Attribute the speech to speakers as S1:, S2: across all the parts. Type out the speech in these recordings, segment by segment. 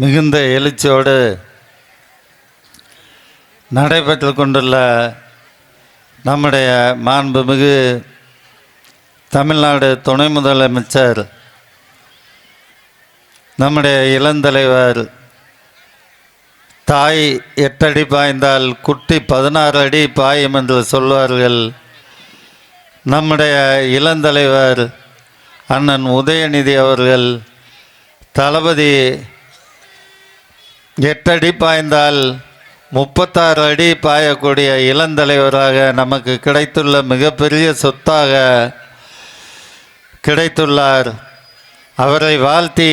S1: மிகுந்த எழுச்சியோடு நடைபெற்று கொண்டுள்ள நம்முடைய மாண்புமிகு தமிழ்நாடு துணை முதலமைச்சர் நம்முடைய இளந்தலைவர் தாய் 8 அடி பாய்ந்தால் குட்டி 16 அடி பாயும் என்று சொல்வார்கள். நம்முடைய இளந்தலைவர் அண்ணன் உதயநிதி அவர்கள் தளபதி 8 அடி பாய்ந்தால் 36 அடி பாயக்கூடிய இளந்தலைவராக நமக்கு கிடைத்துள்ள மிகப்பெரிய சொத்தாக கிடைத்துள்ளார். அவரை வாழ்த்தி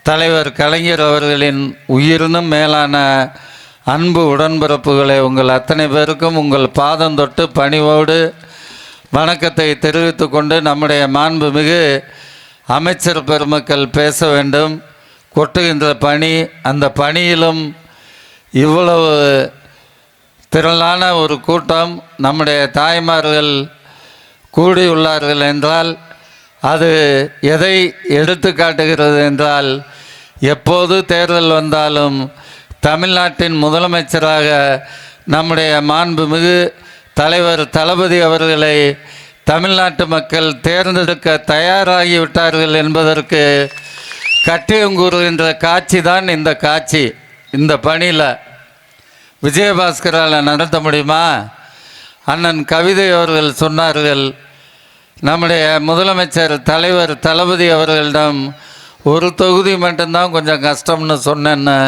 S1: தலைவர் கலைஞர் அவர்களின் உயிரினும் மேலான அன்பு உடன்பிறப்புகளை உங்கள் அத்தனை பேருக்கும் உங்கள் பாதம் தொட்டு பணிவோடு வணக்கத்தை தெரிவித்து கொண்டு நம்முடைய மாண்புமிகு அமைச்சர் பெருமக்கள் பேச வேண்டும். கொட்டுகின்ற பணி, அந்த பணியிலும் இவ்வளவு திரளான ஒரு கூட்டம் நம்முடைய தாய்மார்கள் கூடியுள்ளார்கள் என்றால் அது எதை எடுத்து காட்டுகிறது என்றால், எப்போது தேர்தல் வந்தாலும் தமிழ்நாட்டின் முதலமைச்சராக நம்முடைய மாண்புமிகு தலைவர் தளபதி அவர்களை தமிழ்நாட்டு மக்கள் தேர்ந்தெடுக்க தயாராகிவிட்டார்கள் என்பதற்கு கட்டியங்கூறுகின்ற காட்சி தான் இந்த காட்சி. இந்த பணியில் விஜயபாஸ்கரால் நடத்த முடியுமா? அண்ணன் கவிதை அவர்கள் சொன்னார்கள், நம்முடைய முதலமைச்சர் தலைவர் தளபதி அவர்களிடம் ஒரு தொகுதி மட்டும்தான் கொஞ்சம் கஷ்டம்னு சொன்னேன்னு.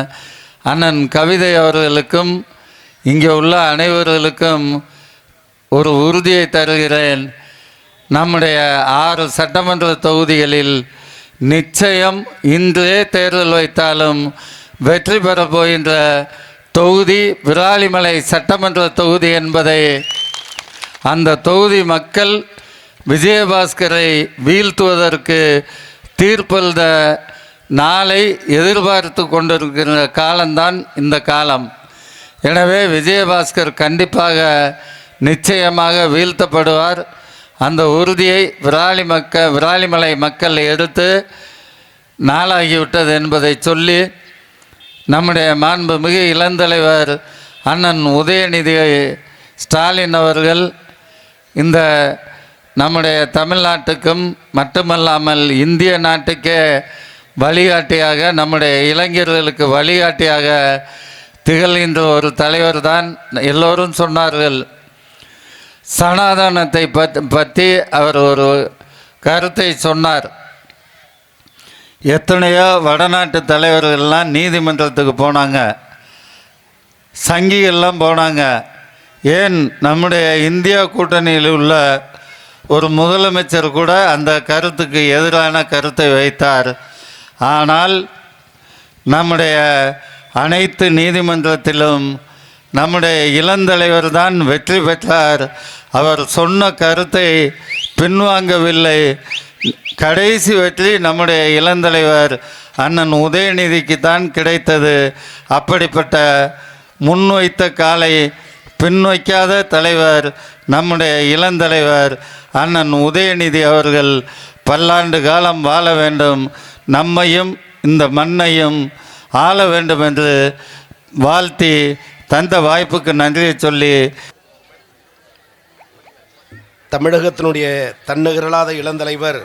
S1: அண்ணன் கவிதை அவர்களுக்கும் இங்கே உள்ள அனைவர்களுக்கும் ஒரு உறுதியை தருகிறேன். நம்முடைய 6 சட்டமன்ற தொகுதிகளில் நிச்சயம் இன்றே தேர்தல் வைத்தாலும் வெற்றி பெறப் போகின்ற தொகுதி விராலிமலை சட்டமன்ற தொகுதி என்பதை அந்த தொகுதி மக்கள் விஜயபாஸ்கரை வீழ்த்துவதற்கு தீர்ப்பெழுத நாளை எதிர்பார்த்து கொண்டிருக்கிற காலம்தான் இந்த காலம். எனவே விஜயபாஸ்கர் கண்டிப்பாக நிச்சயமாக வீழ்த்தப்படுவார். அந்த உறுதியை விராலிமலை மக்கள் எடுத்து நாளாகிவிட்டது என்பதை சொல்லி, நம்முடைய மாண்புமிகு இளந்தலைவர் அண்ணன் உதயநிதி ஸ்டாலின் அவர்கள் இந்த நம்முடைய தமிழ்நாட்டுக்கும் மட்டுமல்லாமல் இந்திய நாட்டுக்கே வழிகாட்டியாக, நம்முடைய இளைஞர்களுக்கு வழிகாட்டியாக திகழ்கின்ற ஒரு தலைவர் தான். எல்லோரும் சொன்னார்கள், சனாதனத்தை பற்றி அவர் ஒரு கருத்தை சொன்னார். எத்தனையோ வடநாட்டு தலைவர்கள்லாம் நீதிமன்றத்துக்கு போனாங்க, சங்கிகள்லாம் போனாங்க. ஏன் நம்முடைய இந்தியா கூட்டணியில் உள்ள ஒரு முதலமைச்சர் கூட அந்த கருத்துக்கு எதிரான கருத்தை வைத்தார். ஆனால் நம்முடைய அனைத்து நீதிமன்றத்திலும் நம்முடைய இளந்தலைவர் தான் வெற்றி பெற்றார். அவர் சொன்ன கருத்தை பின்வாங்கவில்லை. கடைசி வெற்றி நம்முடைய இளந்தலைவர் அண்ணன் உதயநிதிக்கு தான் கிடைத்தது. அப்படிப்பட்ட முன்வைத்த காலை பின்வைக்காத தலைவர் நம்முடைய இளந்தலைவர் அண்ணன் உதயநிதி அவர்கள் பல்லாண்டு காலம் வாழ வேண்டும், நம்மையும் இந்த மண்ணையும் ஆள வேண்டும் என்று வாழ்த்தி தந்த வாய்ப்புக்கு நன்றியை சொல்லி,
S2: தமிழகத்தினுடைய தன்னிகரலாத இளந்தலைவர்,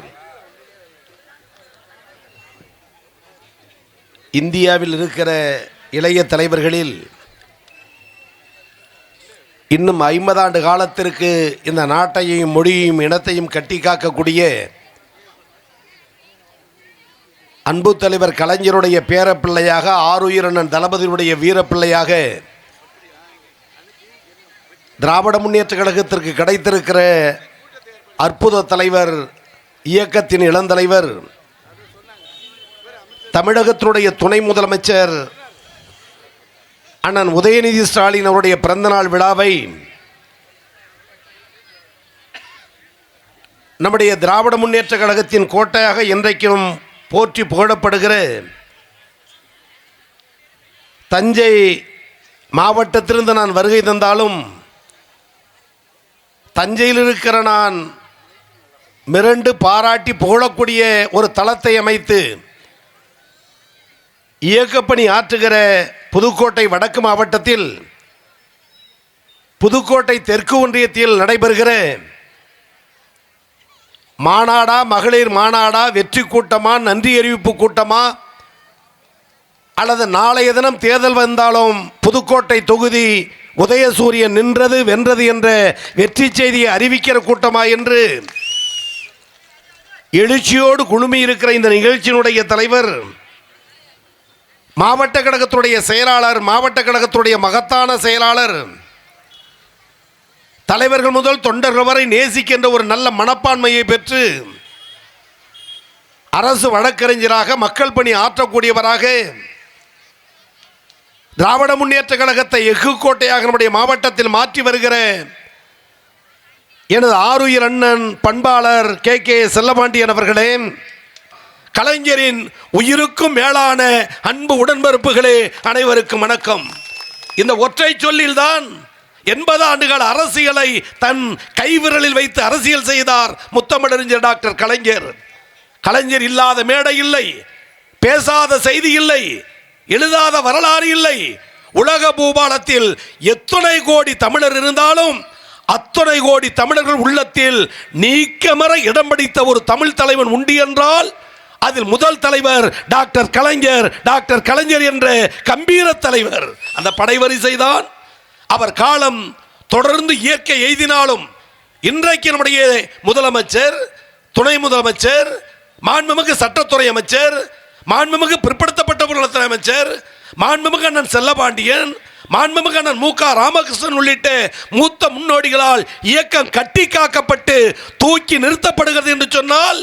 S2: இந்தியாவில் இருக்கிற இளைய தலைவர்களில் இன்னும் 50 ஆண்டு காலத்திற்கு இந்த நாட்டையும் மொழியையும் இனத்தையும் கட்டி காக்கக்கூடிய அன்பு தலைவர் கலைஞருடைய பேரப்பிள்ளையாக, ஆருயிரண்ணன் தளபதியுடைய வீரப்பிள்ளையாக திராவிட முன்னேற்ற கழகத்திற்கு கிடைத்திருக்கிற அற்புத தலைவர், இயக்கத்தின் இளந்தலைவர், தமிழகத்தினுடைய துணை முதலமைச்சர் அண்ணன் உதயநிதி ஸ்டாலின் அவருடைய பிறந்தநாள் விழாவை நம்முடைய திராவிட முன்னேற்ற கழகத்தின் கோட்டையாக இன்றைக்கும் போற்றி புகழப்படுகிற தஞ்சை மாவட்டத்திலிருந்து நான் வருகை தந்தாலும் தஞ்சையில் இருக்கிற நான் மிரண்டு பாராட்டி புகழக்கூடிய ஒரு தளத்தை அமைத்து இயக்கப்பணி ஆற்றுகிற புதுக்கோட்டை வடக்கு மாவட்டத்தில் புதுக்கோட்டை தெற்கு ஒன்றியத்தில் நடைபெறுகிற மாநாடா, மகளிர் மாநாடா, வெற்றி கூட்டமா, நன்றி அறிவிப்பு கூட்டமா, அல்லது நாளைய தினம் தேர்தல் வந்தாலும் புதுக்கோட்டை தொகுதி உதயசூரியன் நின்றது வென்றது என்ற வெற்றி செய்தியை அறிவிக்கிற கூட்டமா என்று எழுச்சியோடு குழுமி இருக்கிற இந்த நிகழ்ச்சியினுடைய தலைவர், மாவட்ட கழகத்துடைய செயலாளர், மாவட்ட கழகத்துடைய மகத்தான செயலாளர், தலைவர்கள் முதல் தொண்டர்கள் வரை நேசிக்கின்ற ஒரு நல்ல மனப்பான்மையை பெற்று அரசு வழக்கறிஞராக மக்கள் பணி ஆற்றக்கூடியவராக திராவிட முன்னேற்ற கழகத்தை எஃகு கோட்டையாக நம்முடைய மாவட்டத்தில் மாற்றி வருகிற எனது ஆருயிர் அண்ணன் பண்பாளர் கே செல்லபாண்டியன் அவர்களே, கலைஞரின் உயிருக்கும் மேலான அன்பு உடன்பிறப்புகளே, அனைவருக்கும் வணக்கம். இந்த ஒற்றை சொல்லில்தான் 80 ஆண்டுகள் அரசியலை தன் கைவிரலில் வைத்து அரசியல் செய்தார் முத்தமிழறிஞர் டாக்டர் கலைஞர். கலைஞர் இல்லாத மேடை இல்லை, பேசாத செய்தி இல்லை, எழுதாத வரலாறு இல்லை. உலக பூபாலத்தில் எத்தனை கோடி தமிழர் இருந்தாலும் அத்தனை கோடி தமிழர்கள் உள்ளத்தில் நீக்கமற இடம் பிடித்த ஒரு தமிழ் தலைவன் உண்டு என்றால் அதில் முதல் தலைவர் டாக்டர் கலைஞர். டாக்டர் கலைஞர் என்ற கம்பீர தலைவர். அந்த படைவரிசைதான் அவர் காலம் தொடர்ந்து இயற்கை எய்தினாலும் இன்றைக்கு நம்முடைய முதலமைச்சர், துணை முதலமைச்சர், மாண்புமிகு சட்டத்துறை அமைச்சர், மாண்புமிகு பிற்படுத்தப்பட்டவர்கள் அமைச்சர், மாண்புமிகு அண்ணன் செல்லபாண்டியன், மாண்புமிகு அண்ணன் மு.க. ராமகிருஷ்ணன் உள்ளிட்ட மூத்த முன்னோடிகளால் இயக்கம் கட்டி காக்கப்பட்டு தூக்கி நிறுத்தப்படுகிறது என்று சொன்னால்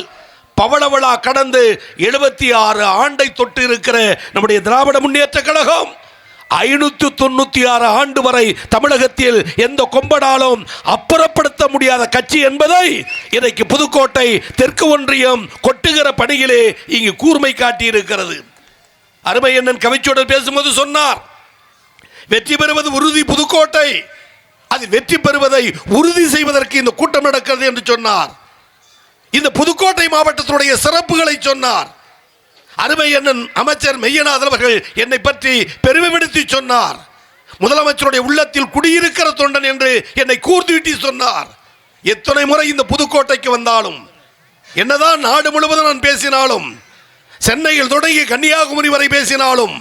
S2: பவளவிழா கடந்து 76 ஆண்டை தொட்டு இருக்கிற நம்முடைய திராவிட முன்னேற்ற கழகம் 596 ஆண்டு வரை தமிழகத்தில் எந்த கொம்பனாலும் அப்புறப்படுத்த முடியாத கட்சி என்பதை இன்றைக்கு புதுக்கோட்டை தெற்கு ஒன்றியம் கொட்டுகிற பணியிலே இங்கு கூர்மை காட்டியிருக்கிறது. அருமை அண்ணன் கவிச்சோடர் பேசும்போது சொன்னார், வெற்றி பெறுவது உறுதி புதுக்கோட்டை, அது வெற்றி பெறுவதை உறுதி செய்வதற்கு இந்த கூட்டம் நடக்கிறது என்று சொன்னார். இந்த புதுக்கோட்டை மாவட்டத்தினுடைய சிறப்புகளை சொன்னார். அருமை அண்ணன் அமைச்சர் மெய்யநாதன் அவர்கள் என்னை பற்றி பெருமைப்படுத்தி சொன்னார். முதலமைச்சருடைய உள்ளத்தில் குடியிருக்கிற தொண்டன் என்று என்னை கூர்ந்துவிட்டி சொன்னார். எத்தனை முறை இந்த புதுக்கோட்டைக்கு வந்தாலும், என்னதான் நாடு முழுவதும் நான் பேசினாலும், சென்னையில் தொடங்கி கன்னியாகுமரி வரை பேசினாலும்,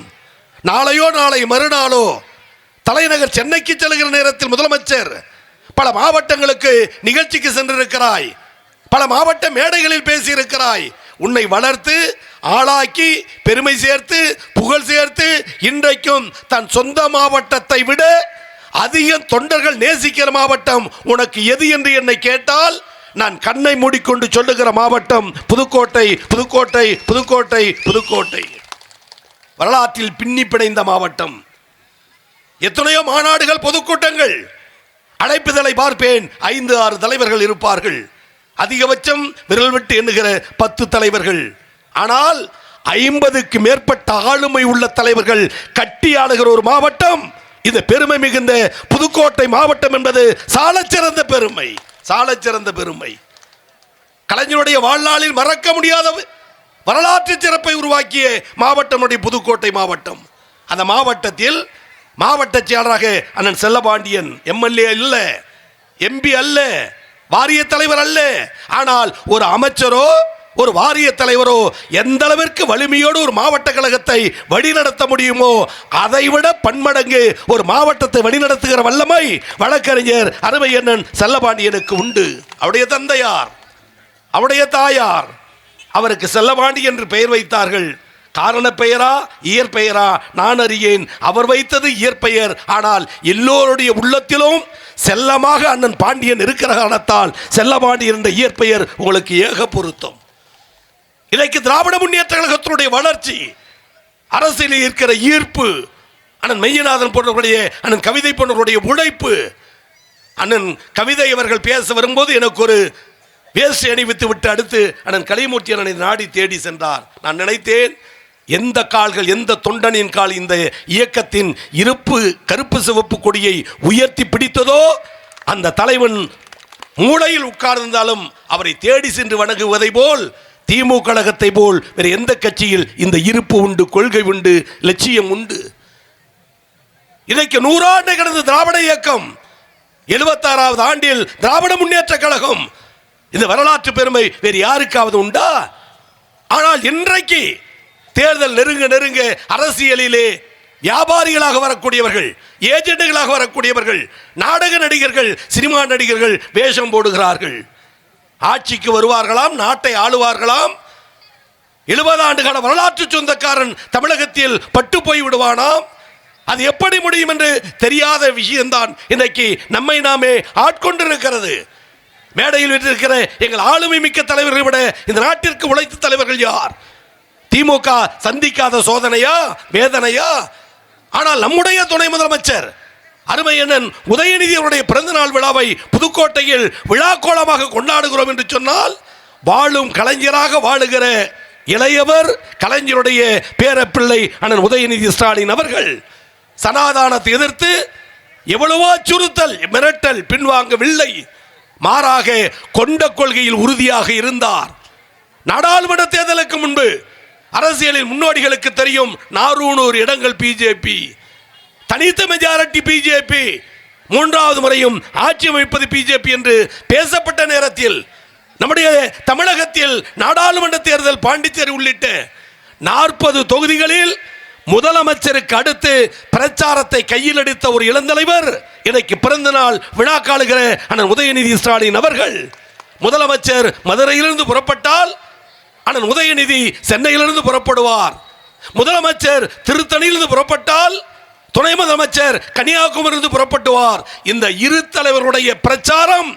S2: நாளையோ நாளை மறுநாளோ தலைநகர் சென்னைக்கு செல்கிற நேரத்தில் முதலமைச்சர் பல மாவட்டங்களுக்கு நிகழ்ச்சிக்கு சென்றிருக்கிறாய், பல மாவட்ட மேடைகளில் பேசியிருக்கிறாய், உன்னை வளர்த்து ஆளாக்கி பெருமை சேர்த்து புகழ் சேர்த்து இன்றைக்கும் தன் சொந்த மாவட்டத்தை விட அதிக தொண்டர்கள் நேசிக்கிற மாவட்டம் உனக்கு எது என்று என்னை கேட்டால் நான் கண்ணை மூடிக்கொண்டு சொல்லுகிற மாவட்டம் புதுக்கோட்டை, புதுக்கோட்டை, புதுக்கோட்டை, புதுக்கோட்டை. வரலாற்றில் பின்னி பிணைந்த மாவட்டம். எத்தனையோ மாநாடுகள், பொதுக்கூட்டங்கள், அழைப்புதலை பார்ப்பேன், 5-6 தலைவர்கள் இருப்பார்கள். அதிகபட்சம் விரல் விட்டு எண்ணுகிற 10 தலைவர்கள். ஆனால் 50க்கு மேற்பட்ட ஆளுமை உள்ள தலைவர்கள் கட்டி ஆளுகிற ஒரு மாவட்டம் இந்த பெருமை மிகுந்த புதுக்கோட்டை மாவட்டம் என்பது சாலச்சிறந்த பெருமை, சாலச்சிறந்த பெருமை. கலைஞருடைய வாழ்நாளில் மறக்க முடியாத வரலாற்று சிறப்பை உருவாக்கிய மாவட்டம் புதுக்கோட்டை மாவட்டம். அந்த மாவட்டத்தில் மாவட்ட செயலராக அண்ணன் செல்லபாண்டியன் எம்எல்ஏ அல்ல, எம்பி அல்ல, வாரிய தலைவர் அல்ல. ஆனால் ஒரு அமைச்சரோ ஒரு வாரிய தலைவரோ எந்த அளவிற்கு வலிமையோடு ஒரு மாவட்ட கழகத்தை வழிநடத்த முடியுமோ அதைவிட பன்மடங்கு ஒரு மாவட்டத்தை வழிநடத்துகிற வல்லமை வழக்கறிஞர் அருமை அண்ணன் செல்லபாண்டியனுக்கு உண்டு. அவருடைய தந்தையார், அவருடைய தாயார் அவருக்கு செல்லபாண்டி என்று பெயர் வைத்தார்கள். காரண பெயரா இயற்பெயரா நான் அறியேன். அவர் வைத்தது இயற்பெயர். ஆனால் எல்லோருடைய உள்ளத்திலும் செல்லமாக அண்ணன் பாண்டியன் இருக்கிற காரணத்தால் செல்லபாண்டியன் என்ற இயற்பெயர் உங்களுக்கு ஏக பொருத்தம். இன்றைக்கு திராவிட முன்னேற்ற கழகத்தினுடைய வளர்ச்சி, அரசியலில் இருக்கிற ஈர்ப்பு, அண்ணன் மெய்யநாதன் போன்றவருடைய, அண்ணன் கவிதை போன்றவருடைய உழைப்பு. அண்ணன் கவிதை அவர்கள் பேச வரும்போது எனக்கு ஒரு வேஷ்டி அணிவித்து விட்டு அடுத்து அண்ணன் கலைமூர்த்தி அண்ணனை நாடி தேடி சென்றார். நான் நினைத்தேன், எந்த கால்கள், எந்த தொண்டனின் கால் இந்த இயக்கத்தின் இருப்பு கருப்பு சிவப்பு கொடியை உயர்த்தி பிடித்ததோ அந்த தலைவன் மூளையில் உட்கார்ந்தாலும் அவரை தேடி சென்று வணங்குவதை போல் திமுக கழகத்தை போல் வேறு எந்த கட்சியில் இந்த இருப்பு உண்டு, கொள்கை உண்டு, லட்சியம் உண்டு? இன்றைக்கு 100 ஆண்டு கடந்த திராவிட இயக்கம், 76வது ஆண்டில் திராவிட முன்னேற்ற கழகம், இந்த வரலாற்று பெருமை வேறு யாருக்காவது உண்டா? ஆனால் இன்றைக்கு தேர்தல் நெருங்க நெருங்க அரசியலிலே வியாபாரிகளாக வரக்கூடியவர்கள், ஏஜென்ட்டுகளாக வரக்கூடியவர்கள், நாடக நடிகர்கள், சினிமா நடிகர்கள் வேஷம் போடுகிறார்கள். ஆட்சிக்கு வருவார்களாம், நாட்டை ஆளுவார்களாம். 70 ஆண்டுகால வரலாற்று சொந்தக்காரன் தமிழகத்தில் பட்டு போய் விடுவானாம். அது எப்படி முடியும் என்று தெரியாத விஷயம்தான் இன்றைக்கு நம்மை நாமே ஆட்கொண்டிருக்கிறது. மேடையில் விட்டிருக்கிற எங்கள் ஆளுமை மிக்க தலைவர்களை விட இந்த நாட்டிற்கு உழைத்த தலைவர்கள் யார்? திமுக சந்திக்காத சோதனையா, வேதனையா? ஆனால் நம்முடைய துணை முதலமைச்சர் அருமை அண்ணன் உதயநிதி அவருடைய பிறந்தநாள் விழாவை புதுக்கோட்டையில் விழாக்கோலமாக கொண்டாடுகிறோம் என்று சொன்னால், வாழும் கலைஞராக வாழுகிற இளையவர் கலைஞருடைய பேரப்பிள்ளை அண்ணன் உதயநிதி ஸ்டாலின் அவர்கள் சனாதானத்தை எதிர்த்து எவ்வளவோ அச்சுறுத்தல், மிரட்டல் பின்வாங்கவில்லை. மாறாக கொண்ட கொள்கையில் உறுதியாக இருந்தார். நாடாளுமன்ற தேர்தலுக்கு முன்பு அரசியலின் முன்னோடிகளுக்கு தெரியும், 400 இடங்கள் பிஜேபி, தனித்த மெஜாரிட்டி பிஜேபி, 3வது முறையும் ஆட்சி அமைப்பது பிஜேபி என்று பேசப்பட்ட நேரத்தில் நம்முடைய தமிழகத்தில் நாடாளுமன்ற தேர்தல், பாண்டிச்சேரி உள்ளிட்ட 40 தொகுதிகளில் முதலமைச்சருக்கு அடுத்து பிரச்சாரத்தை கையில் எடுத்த ஒரு இளந்தலைவர் இன்னைக்கு பிறந்த நாள் விழா காணுகிற அண்ணன் உதயநிதி ஸ்டாலின் அவர்கள். முதலமைச்சர் மதுரையிலிருந்து புறப்பட்டால் அண்ணன் உதயநிதி சென்னையிலிருந்து புறப்படுவார். முதலமைச்சர் திருத்தணியிலிருந்து புறப்பட்டால் துணை முதலமைச்சர் கன்னியாகுமரியிலிருந்து புறப்பட்டுவார். இந்த இரு தலைவருடைய பிரச்சாரம்,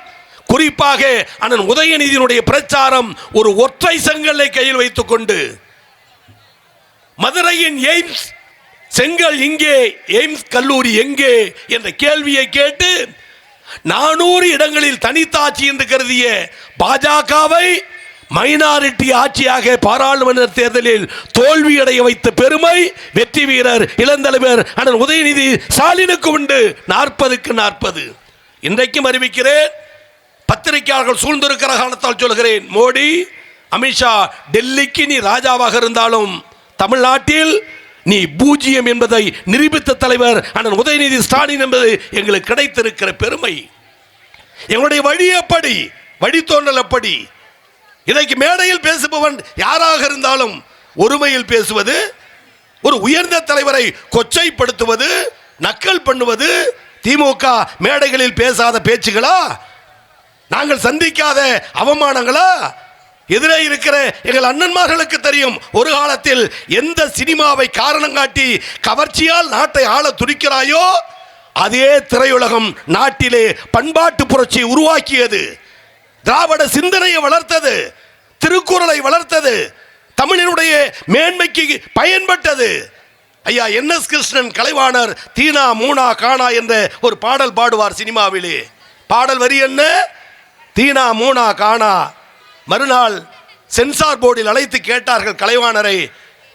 S2: குறிப்பாக அண்ணன் உதயநிதியினுடைய பிரச்சாரம் ஒரு ஒற்றை செங்கல்லை கையில் வைத்துக் கொண்டு மதுரையின் எய்ம்ஸ் செங்கல் இங்கே, எய்ம்ஸ் கல்லூரி எங்கே என்ற கேள்வியை கேட்டு 400 இடங்களில் தனித்தாட்சி என்று கருதிய பாஜகவை மைனாரிட்டி ஆட்சியாக பாராளுமன்ற தேர்தலில் தோல்வியடைய வைத்த பெருமை வெற்றி வீரர் இளந்தலைவர் அண்ணன் உதயநிதி ஸ்டாலினுக்கு உண்டு. 40க்கு 40. இன்றைக்கும் அறிவிக்கிறேன், பத்திரிகையாளர்கள் சூழ்ந்திருக்கிற காலத்தால் சொல்கிறேன், மோடி, அமித்ஷா, டெல்லிக்கு நீ ராஜாவாக இருந்தாலும் தமிழ்நாட்டில் நீ பூஜ்ஜியம் என்பதை நிரூபித்த தலைவர் அண்ணன் உதயநிதி ஸ்டாலின் என்பது எங்களுக்கு கிடைத்திருக்கிற பெருமை. எங்களுடைய வழி எப்படி, வழித்தோன்றல் எப்படி? இன்றைக்கு மேடையில் பேசுபவன் யாராக இருந்தாலும் ஒருமையில் பேசுவது, ஒரு உயர்ந்த தலைவரை கொச்சைப்படுத்துவது, நக்கல் பண்ணுவது திமுக மேடைகளில் பேசாத பேச்சுகளா? நாங்கள் சந்திக்காத அவமானங்களா? எதிரே இருக்கிற எங்கள் அண்ணன்மார்களுக்கு தெரியும், ஒரு காலத்தில் எந்த சினிமாவை காரணம் காட்டி கவர்ச்சியால் நாட்டை ஆள துடிக்கிறாயோ அதே திரையுலகம் நாட்டிலே பண்பாட்டு புரட்சி உருவாக்கியது, திராவிட சிந்தனையை வளர்த்தது, திருக்குறளை வளர்த்தது, தமிழினுடைய மேன்மைக்கு பயன்பட்டது. ஐயா NS கிருஷ்ணன் கலைவாணர் தீனா மூனா காணா என்ற ஒரு பாடல் பாடுவார் சினிமாவிலே. பாடல் வரி என்ன? தீனா மூனா காணா. மறுநாள் சென்சார் போர்டில் அழைத்து கேட்டார்கள் கலைவாணரை,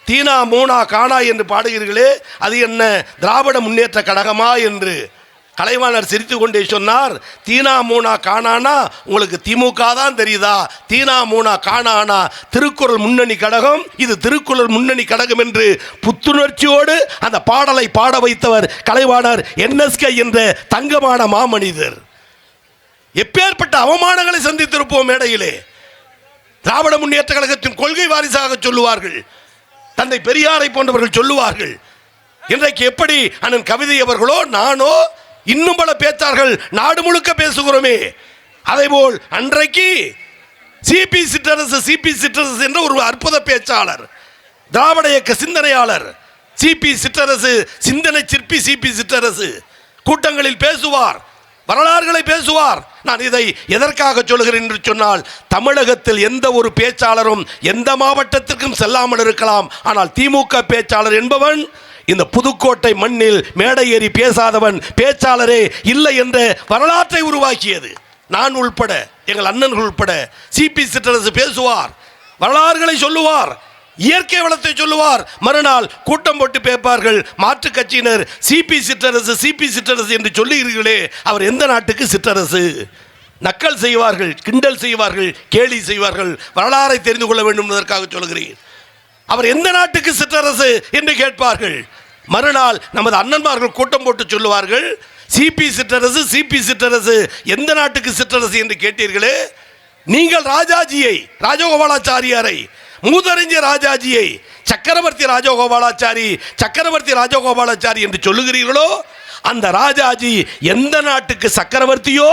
S2: தீனா மூனா காணா என்று பாடுகிறீர்களே, அது என்ன திராவிட முன்னேற்ற கழகமா என்று. கலைவாணர் சிரித்து கொண்டே சொன்னார், தீனா மூனா காணானா உங்களுக்கு திமுக தான் தெரியுதா? தீனா மூனா காணானா திருக்குறள் முன்னணி கழகம், இது திருக்குறள் முன்னணி கழகம் என்று புத்துணர்ச்சியோடு அந்த பாடலை பாட வைத்தவர் கலைவாணர் NSK என்ற தங்கமான மாமனிதர். எப்பேற்பட்ட அவமானங்களை சந்தித்திருப்போம் மேடையிலே. திராவிட முன்னேற்ற கழகத்தின் கொள்கை வாரிசாக சொல்லுவார்கள், தந்தை பெரியாரை போன்றவர்கள் சொல்லுவார்கள். இன்றைக்கு எப்படி அண்ணன் கவிதை அவர்களோ நானோ இன்னும் பல பேச்சார்கள் நாடு முழுக்க பேசுகிறோமே, அதேபோல் அன்றைக்கு சிபி சிற்றரசு என்ற ஒரு அற்புத பேச்சாளர், திராவிட இயக்க சிந்தனையாளர் சிபி சிற்றரசு, சிந்தனை சிற்பி சிபி சிற்றரசு கூட்டங்களில் பேசுவார், வரலாறுகளை பேசுவார். நான் இதை எதற்காக சொல்கிறேன் என்று சொன்னால், தமிழகத்தில் எந்த ஒரு பேச்சாளரும் எந்த மாவட்டத்திற்கும் செல்லாமல் இருக்கலாம், ஆனால் திமுக பேச்சாளர் என்பவன் இந்த புதுக்கோட்டை மண்ணில் மேடை ஏறி பேசாதவன் பேச்சாளரே இல்லை என்ற வரலாற்றை உருவாக்கியது. நான் உள்பட, எங்கள் அண்ணன்கள் உள்பட சிபி சிற்றரசு பேசுவார், வரலாறுகளை சொல்லுவார், இயற்கை வளத்தை சொல்லுவார். மறுநாள் கூட்டம் போட்டு பேப்பார்கள் மாற்று கட்சியினர், சிபி சிற்றரசு என்று சொல்லுகிறீர்களே, அவர் எந்த நாட்டுக்கு சிற்றரசு? நக்கல் செய்வார்கள், கிண்டல் செய்வார்கள், கேலி செய்வார்கள். வரலாறை தெரிந்து கொள்ள வேண்டும் என்பதற்காக சொல்கிறேன். அவர் எந்த நாட்டுக்கு சிற்றரசு என்று கேட்பார்கள். மறுநாள் நமது அண்ணன்மார்கள் கூட்டம் போட்டு சொல்லுவார்கள், சிபி சிற்றரசு, சிபி சிற்றரசு, எந்த நாட்டுக்கு சிற்றரசு என்று கேட்டீர்களே, நீங்கள் ராஜாஜியை, ராஜகோபாலாச்சாரியாரை, மூதறிஞர் ராஜாஜியை சக்கரவர்த்தி ராஜகோபாலாச்சாரி, சக்கரவர்த்தி ராஜகோபாலாச்சாரி என்று சொல்லுகிறீர்களோ, அந்த ராஜாஜி எந்த நாட்டுக்கு சக்கரவர்த்தியோ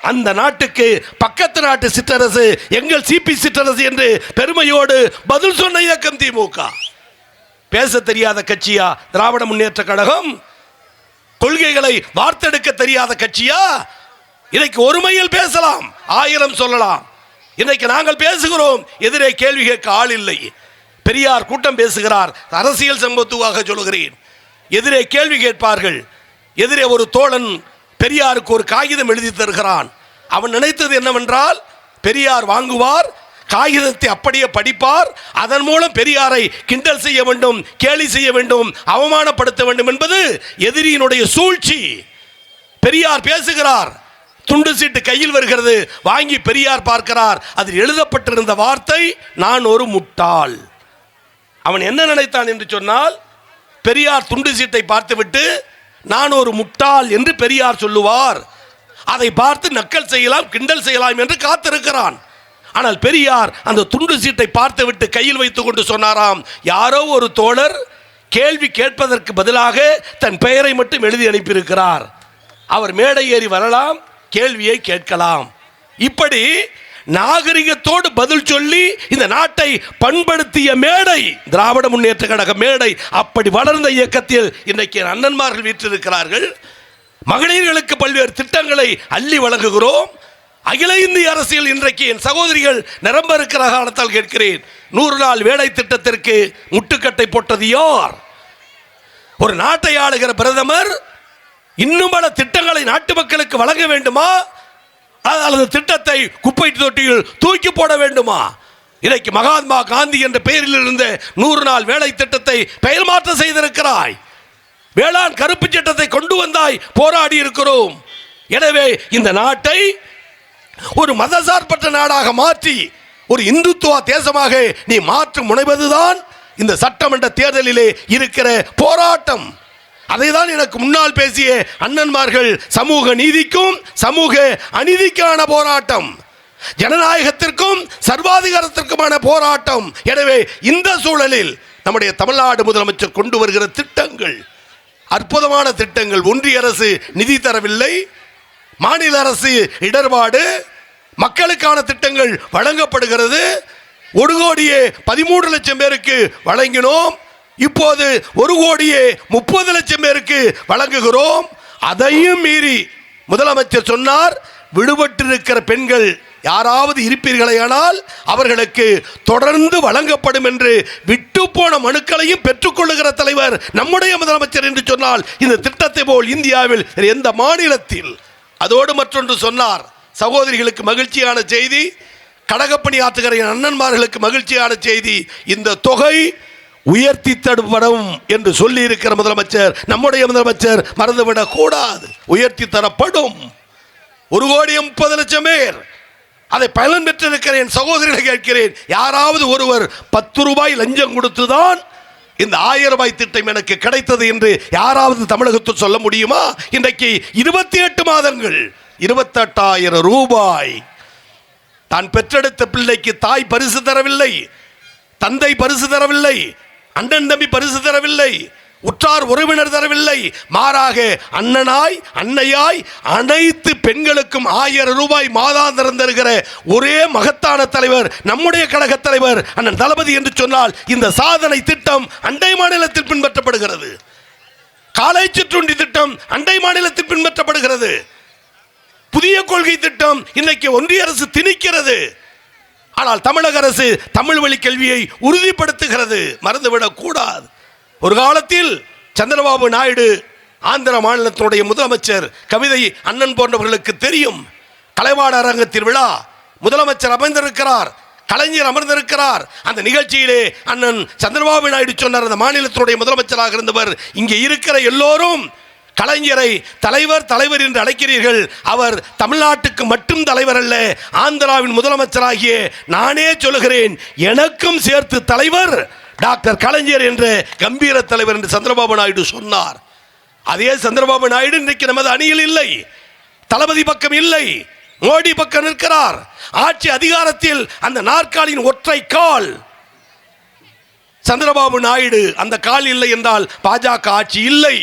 S2: அந்த நாட்டுக்கு பக்கத்து நாட்டு சிற்றரசு எங்கள் சிபி சிற்றரசு என்று பெருமையோடு பதில் சொன்ன இயக்கம் திமுக. பேச தெரியாத கட்சியா திராவிட முன்னேற்ற கழகம்? கொள்கைகளை வார்த்தெடுக்க தெரியாத கட்சியா? இன்னைக்கு ஒருமையில் பேசலாம், 1000 சொல்லலாம். இன்னைக்கு நாங்கள் பேசுகிறோம், எதிரே கேள்வி கேட்க ஆள் இல்லை. பெரியார் கூட்டம் பேசுகிறார், அரசியல் சம்பவத்துக்காக சொல்கிறேன். எதிரே கேள்வி கேட்பார்கள். எதிரே ஒரு தோழன் பெரியாருக்கு ஒரு காகிதம் எழுதி தருகிறான். அவன் நினைத்தது என்னவென்றால், பெரியார் வாங்குவார், காகிதத்தை அப்படியே படிப்பார், அதன் மூலம் பெரியாரை கிண்டல் செய்ய வேண்டும், கேலி செய்ய வேண்டும், அவமானப்படுத்த வேண்டும் என்பது எதிரியினுடைய சூழ்ச்சி. பெரியார் பேசுகிறார், துண்டு சீட்டு கையில் வருகிறது, வாங்கி பெரியார் பார்க்கிறார். அதில் எழுதப்பட்டிருந்த வார்த்தை, நான் ஒரு முட்டாள். அவன் என்ன நினைத்தான் என்று சொன்னால், பெரியார் துண்டு சீட்டை பார்த்துவிட்டு நான் ஒரு முட்டாள் என்று பெரியார் சொல்லுவார், அதை பார்த்து நக்கல் செய்யலாம், கிண்டல் செய்யலாம் என்று காத்திருக்கிறான். ஆனால் பெரியார் அந்த துண்டு சீட்டை பார்த்துவிட்டு கையில் வைத்துக் கொண்டு சொன்னாராம், யாரோ ஒரு தோழர் கேள்வி கேட்பதற்கு பதிலாக தன் பெயரை மட்டும் எழுதி அனுப்பியிருக்கிறார், அவர் மேடை ஏறி வரலாம், கேள்வியை கேட்கலாம். இப்படி நாகரிகத்தோடு பதில் சொல்லி இந்த நாட்டை பண்படுத்திய மேடை திராவிட முன்னேற்ற கழக மேடை. அப்படி வளர்ந்த இயக்கத்தில் இன்றைக்கு அண்ணன்மார்கள் வீற்றிருக்கிறார்கள். மகளிர்களுக்கு பல்வேறு திட்டங்களை அள்ளி வழங்குகிறோம். அகில இந்திய அரசியல் இன்றைக்கு என் சகோதரிகள் நிரம்ப இருக்கிற காலத்தால் கேட்கிறேன், 100 நாள் வேலை திட்டத்திற்கு முட்டுக்கட்டை போட்டது யார்? ஒரு நாட்டை ஆளுகிற பிரதமர் இன்னும் பல திட்டங்களை நாட்டு மக்களுக்கு வழங்க வேண்டுமா, அல்லது திட்டத்தை குப்பை தொட்டியில் தூக்கி போட வேண்டுமா? இன்றைக்கு மகாத்மா காந்தி என்ற பெயரில் இருந்த 100 நாள் வேலை திட்டத்தை பெயர் மாற்றம் செய்திருக்கிறாய். வேளாண் கருப்பு சட்டத்தை கொண்டு வந்தாய், போராடி இருக்கிறோம். எனவே இந்த நாட்டை ஒரு மதசார்பற்ற நாடாக மாற்றி ஒரு இந்துத்துவ தேசமாக நீ மாற்ற முனைவதுதான் இந்த சட்டமன்ற தேர்தலிலே இருக்கிற போராட்டம். அதைதான் எனக்கு முன்னால் பேசிய அண்ணன்மார்கள், சமூக நீதிக்கும் சமூக அநீதிக்கான போராட்டம், ஜனநாயகத்திற்கும் சர்வாதிகாரத்திற்குமான போராட்டம். எனவே இந்த சூழலில் நம்முடைய தமிழ்நாடு முதலமைச்சர் கொண்டு வருகிற திட்டங்கள் அற்புதமான திட்டங்கள். ஒன்றிய அரசு நிதி தரவில்லை, மாநில அரசு இடர்பாடு, மக்களுக்கான திட்டங்கள் வழங்கப்படுகிறது. 1,13,00,000 பேருக்கு வழங்கினோம், இப்போது 1,30,00,000 பேருக்கு வழங்குகிறோம். அதையும் மீறி முதலமைச்சர் சொன்னார், விடுபட்டிருக்கிற பெண்கள் யாராவது இருப்பீர்களேயானால் அவர்களுக்கு தொடர்ந்து வழங்கப்படும் என்று. விட்டு போன மனுக்களையும் பெற்றுக்கொள்ளுகிற தலைவர் நம்முடைய முதலமைச்சர் என்று சொன்னால் இந்த திட்டத்தை போல் இந்தியாவில் எந்த மாநிலத்தில். அதோடு மற்றொன்று சொன்னார், சகோதரிகளுக்கு மகிழ்ச்சியான செய்தி, கடகப்பணி ஆற்றுகிற அண்ணன்மார்களுக்கு மகிழ்ச்சியான செய்தி, இந்த தொகை உயர்த்தி தரப்படும் என்று சொல்லி இருக்கிற முதலமைச்சர், நம்முடைய முதலமைச்சர் மறந்துவிடக் கூடாது. உயர்த்தி தரப்படும். 1,30,00,000 பேர் அதை பயன் பெற்றிருக்கிற என் சகோதரிகளை கேட்கிறேன், யாராவது ஒருவர் 10 ரூபாய் லஞ்சம் கொடுத்துதான் இந்த 1000 ரூபாய் திட்டம் எனக்கு கிடைத்தது என்று யாராவது தமிழகத்தில் சொல்ல முடியுமா? இன்றைக்கு 28 மாதங்கள் 28,000 ரூபாய். தான் பெற்றெடுத்த பிள்ளைக்கு தாய் பரிசு தரவில்லை, தந்தை பரிசு தரவில்லை, அண்ணன் தம்பி பரிசு தரவில்லை, உற்றார் உறவினர் தரவில்லை. மாறாக அண்ணனாய் அன்னையாய் அனைத்து பெண்களுக்கும் 1000 ரூபாய் மாதாந்திரம் தருகிற ஒரே மகத்தான தலைவர் நம்முடைய கழக தலைவர் அண்ணன் தளபதி என்று சொன்னால் இந்த சாதனை திட்டம் அண்டை மாநிலத்தில் பின்பற்றப்படுகிறது. காலை சிற்றுண்டி திட்டம் அண்டை மாநிலத்தில் பின்பற்றப்படுகிறது. புதிய கொள்கை திட்டம் இன்னைக்கு ஒன்றிய அரசு திணிக்கிறது. ஆனால் தமிழக அரசு தமிழ் வழி கல்வியை உறுதிப்படுத்துகிறது. மறந்துவிடக் கூடாது. ஒரு காலத்தில் சந்திரபாபு நாயுடு ஆந்திர மாநிலத்தினுடைய முதலமைச்சர், கவிதை அண்ணன் போன்றவர்களுக்கு தெரியும். கலைவாண அரங்கத்தில் விழா, முதலமைச்சர் அமர்ந்திருக்கிறார், கலைஞர் அமர்ந்திருக்கிறார். அந்த நிகழ்ச்சியிலே அண்ணன் சந்திரபாபு நாயுடு சொன்னார், அந்த மாநிலத்தினுடைய முதலமைச்சராக இருந்தவர், இங்கே இருக்கிற எல்லோரும் கலைஞரை தலைவர் தலைவர் என்று அழைக்கிறீர்கள். அவர் தமிழ்நாட்டுக்கு மட்டும் தலைவர் அல்ல, ஆந்திராவின் முதலமைச்சராகிய நானே சொல்லுகிறேன், எனக்கும் சேர்த்து தலைவர் டாக்டர் கலைஞர் என்ற கம்பீர தலைவர் என்று சந்திரபாபு நாயுடு சொன்னார். அதே சந்திரபாபு நாயுடு இன்றைக்கு நமது அணியில் இல்லை, தளபதி பக்கம் இல்லை, மோடி பக்கம் நிற்கிறார். ஆட்சி அதிகாரத்தில் அந்த நாற்காலியின் ஒற்றை கால் சந்திரபாபு நாயுடு. அந்த கால் இல்லை என்றால் பாஜக ஆட்சி இல்லை.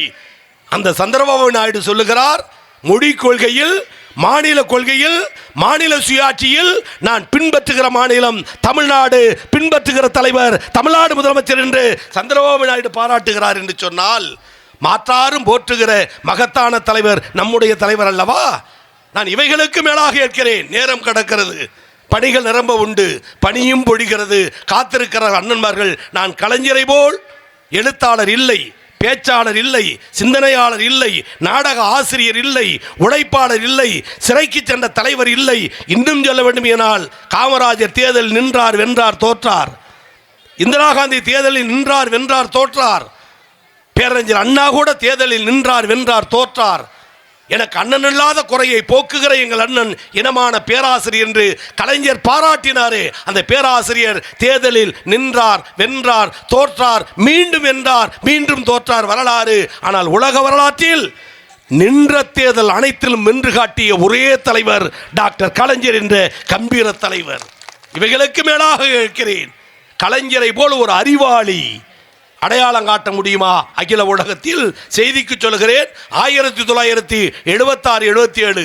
S2: அந்த சந்திரபாபு நாயுடு சொல்லுகிறார், மொழி கொள்கையில், மாநில கொள்கையில், மாநில சுயாட்சியில் நான் பின்பற்றுகிற மாநிலம் தமிழ்நாடு, பின்பற்றுகிற தலைவர் தமிழ்நாடு முதலமைச்சர் என்று சந்திரபாபு நாயுடு பாராட்டுகிறார் என்று சொன்னால், மாற்றாரும் போற்றுகிற மகத்தான தலைவர் நம்முடைய தலைவர் அல்லவா? நான் இவைகளுக்கு மேலாக இருக்கிறேன். நேரம் கடக்கிறது, பணிகள் நிரம்ப உண்டு, பணியும் பொழிகிறது, காத்திருக்கிறார் அண்ணன்மார்கள். நான் கலைஞரை போல் எழுத்தாளர் இல்லை, பேச்சாளர் இல்லை, சிந்தனையாளர் இல்லை, நாடக ஆசிரியர் இல்லை, உழைப்பாளர் இல்லை, சிறைக்கு சென்ற தலைவர் இல்லை. இன்னும் சொல்ல வேண்டும் எனால், காமராஜர் தேர்தலில் நின்றார், வென்றார், தோற்றார். இந்திரா காந்தி தேர்தலில் நின்றார், வென்றார், தோற்றார். பேரறிஞர் அண்ணா கூட தேர்தலில் நின்றார், வென்றார், தோற்றார். எனக்கு அண்ணன் இல்லாத குறையை போக்குகிற எங்கள் அண்ணன் இனமான பேராசிரியர் என்று கலைஞர் பாராட்டினாரே, அந்த பேராசிரியர் தேர்தலில் நின்றார், வென்றார், தோற்றார், மீண்டும் வென்றார், மீண்டும் தோற்றார். வரலாறு. ஆனால் உலக வரலாற்றில் நின்ற தேர்தல் அனைத்திலும் வென்று காட்டிய ஒரே தலைவர் டாக்டர் கலைஞர் என்ற கம்பீர தலைவர். இவைகளுக்கு மேலாக இருக்கிறேன், கலைஞரை போல ஒரு அறிவாளி அடையாளம் காட்ட முடியுமா அகில உலகத்தில்? செய்திக்கு சொல்கிறேன், 1976-77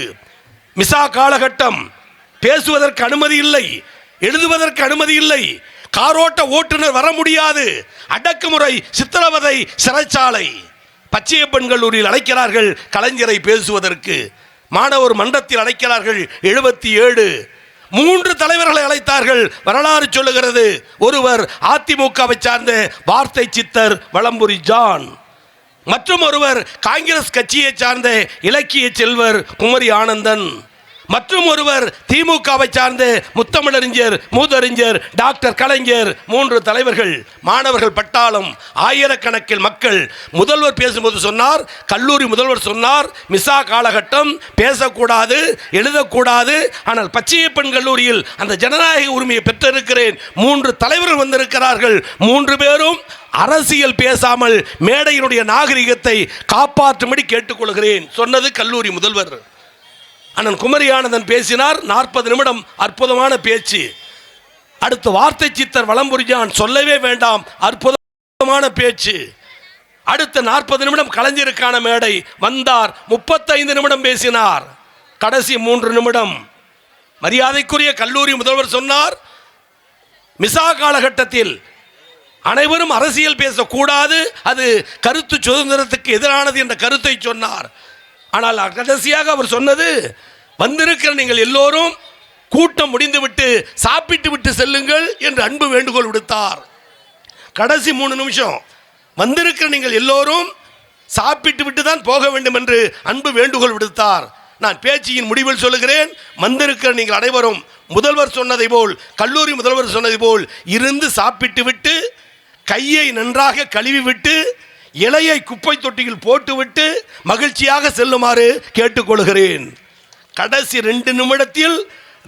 S2: மிசா காலகட்டம். பேசுவதற்கு அனுமதி இல்லை, எழுதுவதற்கு அனுமதி இல்லை, காரோட்ட ஓட்டுநர் வர முடியாது, அடக்குமுறை, சித்திரவதை, சிறைச்சாலை. பச்சையப்பன் கல்லூரியில் அழைக்கிறார்கள் கலைஞரை பேசுவதற்கு, மாணவர் மன்றத்தில் அழைக்கிறார்கள். 77 3 தலைவர்களை அழைத்தார்கள். வரலாறு சொல்லுகிறது, ஒருவர் அதிமுகவை சார்ந்த வார்த்தை சித்தர் வலம்புரி ஜான், மற்றும் ஒருவர் காங்கிரஸ் கட்சியை சார்ந்த இலக்கிய செல்வர் குமரி ஆனந்தன், மற்றும் ஒருவர் திமுகவை சார்ந்த முத்தமிழறிஞர் மூதறிஞர் டாக்டர் கலைஞர். 3 தலைவர்கள். மாணவர்கள் பட்டாளம், ஆயிரக்கணக்கில் மக்கள். முதல்வர் பேசும்போது சொன்னார், கல்லூரி முதல்வர் சொன்னார், மிசா காலகட்டம், பேசக்கூடாது, எழுதக்கூடாது. ஆனால் பச்சையப்பன் கல்லூரியில் அந்த ஜனநாயக உரிமையை பெற்றிருக்கிறேன். 3 தலைவர்கள் வந்திருக்கிறார்கள். 3 பேரும் அரசியல் பேசாமல் மேடையினுடைய நாகரிகத்தை காப்பாற்றும்படி கேட்டுக்கொள்கிறேன் சொன்னது கல்லூரி முதல்வர். அண்ணன் குமரி ஆனந்தன் பேசினார், 40 நிமிடம், அற்புதமான பேச்சு. அடுத்த வார்த்தை சித்தர் வலம்புரி ஜான் சொல்லவே வேண்டாம், அற்புதமான பேச்சு. அடுத்த 40 நிமிடம் கலைஞருக்கான மேடை வந்தார், 35 நிமிடம் பேசினார். கடைசி 3 நிமிடம் மரியாதைக்குரிய கல்லூரி முதல்வர் சொன்னார், மிசா காலகட்டத்தில் அனைவரும் அரசியல் பேசக்கூடாது, அது கருத்து சுதந்திரத்துக்கு எதிரானது என்ற கருத்தை சொன்னார். ஆனால் கடைசியாக அவர் சொன்னது, வந்திருக்கிற நீங்கள் எல்லோரும் கூட்டம் முடிந்துவிட்டு சாப்பிட்டு விட்டு செல்லுங்கள் என்று அன்பு வேண்டுகோள் விடுத்தார். கடைசி 3 நிமிஷம், வந்திருக்கிற நீங்கள் எல்லோரும் சாப்பிட்டு விட்டு தான் போக வேண்டும் என்று அன்பு வேண்டுகோள் விடுத்தார். நான் பேச்சியின் முடிவில் சொல்லுகிறேன், வந்திருக்கிற நீங்கள் அனைவரும் முதல்வர் சொன்னதை போல், கல்லூரி முதல்வர் சொன்னதை போல் இருந்து சாப்பிட்டு விட்டு, கையை நன்றாக கழுவி விட்டு, இலையை குப்பை தொட்டியில் போட்டுவிட்டு மகிழ்ச்சியாக செல்லுமாறு கேட்டுக்கொள்கிறேன். கடைசி 2 நிமிடத்தில்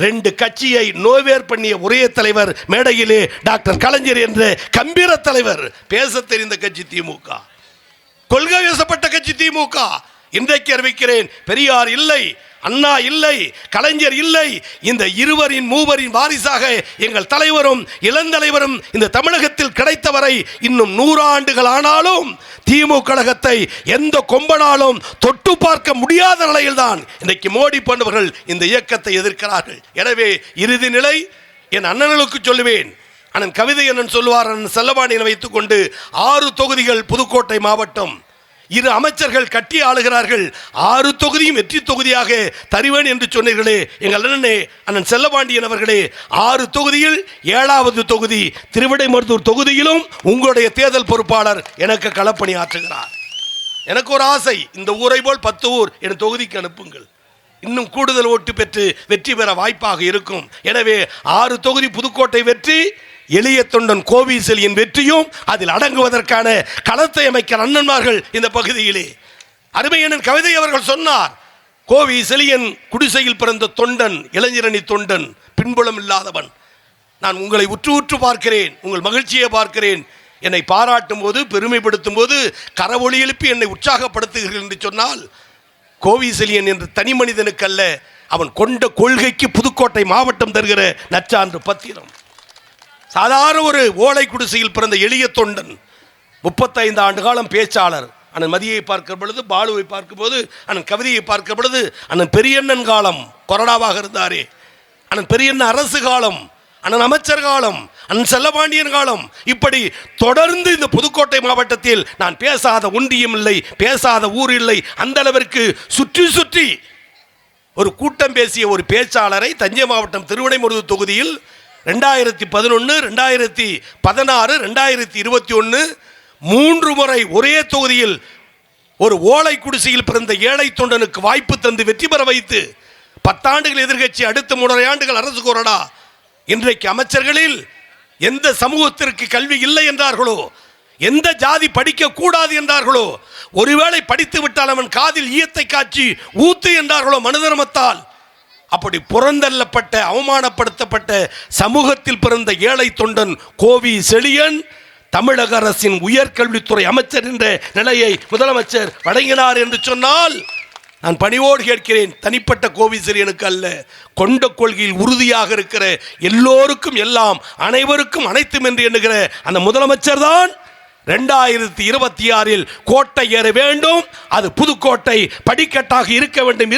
S2: 2 கட்சியை நோவேர் பண்ணிய ஒரே தலைவர் மேடையிலே டாக்டர் கலைஞர் என்ற கம்பீர தலைவர். பேச தெரிந்த கட்சி திமுக, கொள்கை பேசப்பட்ட கட்சி திமுக. இன்றைக்கு அறிவிக்கிறேன், பெரியார் இல்லை, அண்ணா இல்லை, கலைஞர் இல்லை. இந்த இருவரின் மூவரின் வாரிசாக எங்கள் தலைவரும் இளந்தலைவரும் இந்த தமிழகத்தில் கிடைத்தவரை இன்னும் 100 ஆண்டுகள் ஆனாலும் திமுக கழகத்தை எந்த கொம்பனாலும் தொட்டு பார்க்க முடியாத நிலையில்தான் இன்றைக்கு மோடி போன்றவர்கள் இந்த இயக்கத்தை எதிர்க்கிறார்கள். எனவே இறுதி நிலை என் அண்ணனுக்கு சொல்லுவேன். அண்ணன் கவிதை அண்ணன் சொல்லுவார், அண்ணன் செல்லவாணியை வைத்துக் கொண்டு 6 தொகுதிகள் புதுக்கோட்டை மாவட்டம், 2 அமைச்சர்கள் கட்டி ஆளுகிறார்கள், 6 தொகுதியும் வெற்றி தொகுதியாக தருவேன் என்று சொன்னீர்களே எங்கள் அண்ணனே, அண்ணன் செல்லபாண்டியன் அவர்களே. 6 தொகுதியில் 7வது தொகுதி திருவிடைமருதூர் தொகுதியிலும் உங்களுடைய தேர்தல் பொறுப்பாளர் எனக்கு களப்பணி ஆற்றுகிறார். எனக்கு ஒரு ஆசை, இந்த ஊரை போல் 10 ஊர் என் தொகுதிக்கு அனுப்புங்கள், இன்னும் கூடுதல் ஓட்டு பெற்று வெற்றி பெற வாய்ப்பாக இருக்கும். எனவே 6 தொகுதி புதுக்கோட்டை வெற்றி, எளிய தொண்டன் கோவிசெலியின் வெற்றியும் அதில் அடங்குவதற்கான களத்தை அமைக்கிற அண்ணன்மார்கள் இந்த பகுதியிலே. அருமையண்ணன் கவிதை அவர்கள் சொன்னார், கோவி செழியன் குடிசையில் பிறந்த தொண்டன், இளைஞரணி தொண்டன், பின்புலம் இல்லாதவன். நான் உங்களை உற்று உற்று பார்க்கிறேன், உங்கள் மகிழ்ச்சியை பார்க்கிறேன். என்னை பாராட்டும் போது, பெருமைப்படுத்தும் போது, கரவொலி எழுப்பி என்னை உற்சாகப்படுத்துகிறீர்கள் என்று சொன்னால், கோவி செழியன் என்று தனி மனிதனுக்கு அல்ல, அவன் கொண்ட கொள்கைக்கு புதுக்கோட்டை மாவட்டம் தருகிற நற்சான்று பத்திரம். சாதாரண ஒரு ஓலை குடிசையில் பிறந்த எளிய தொண்டன், 35 ஆண்டு காலம் பேச்சாளர். அண்ணன் மதியை பார்க்கிற பொழுது, பாலுவை பார்க்கும் போது, அண்ணன் கவிதையை பார்க்கிற பொழுது, அண்ணன் பெரியண்ணன் காலம் கொறடாவாக இருந்தாரே, அண்ணன் பெரியண்ணன் அரசு காலம், அண்ணன் அமைச்சர் காலம், அண்ணன் செல்லபாண்டியன் காலம், இப்படி தொடர்ந்து இந்த புதுக்கோட்டை மாவட்டத்தில் நான் பேசாத ஒன்றியம் இல்லை, பேசாத ஊர் இல்லை. அந்த அளவிற்கு சுற்றி சுற்றி ஒரு கூட்டம் பேசிய ஒரு பேச்சாளரை தஞ்சை மாவட்டம் திருவிடைமருது தொகுதியில் 2011, 2016, 2021 3 முறை ஒரே தொகுதியில் ஒரு ஓலை குடிசையில் பிறந்த ஏழை தொண்டனுக்கு வாய்ப்பு தந்து வெற்றி பெற வைத்து 10 ஆண்டுகள் எதிர்கட்சி, அடுத்த 3.5 ஆண்டுகள் அரசு கொறடா. இன்றைக்கு அமைச்சர்களில் எந்த சமூகத்திற்கு கல்வி இல்லை என்றார்களோ, எந்த ஜாதி படிக்க கூடாது என்றார்களோ, ஒருவேளை படித்து விட்டால் அவன் காதில் ஈயத்தை காய்ச்சி ஊத்து என்றார்களோ மனுதர்மத்தால், அப்படி புறந்தள்ளப்பட்ட, அவமானப்படுத்தப்பட்ட சமூகத்தில் பிறந்த ஏழை தொண்டன் கோவி செழியன் தமிழக அரசின் உயர்கல்வித்துறை அமைச்சர் என்ற நிலையை முதலமைச்சர் வழங்கினார் என்று சொன்னால், நான் பணிவோடு கேட்கிறேன், தனிப்பட்ட கோவி செழியனுக்கு அல்ல, கொண்ட கொள்கையில் உறுதியாக இருக்கிற எல்லோருக்கும் எல்லாம், அனைவருக்கும் அனைத்தும் என்று எண்ணுகிற அந்த முதலமைச்சர் தான் 2026 கோட்டை ஏற வேண்டும். அது புதுக்கோட்டை படிக்கட்டாக இருக்க வேண்டும்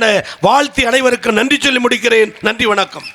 S2: என வாழ்த்தி அனைவருக்கும் நன்றி சொல்லி முடிக்கிறேன். நன்றி, வணக்கம்.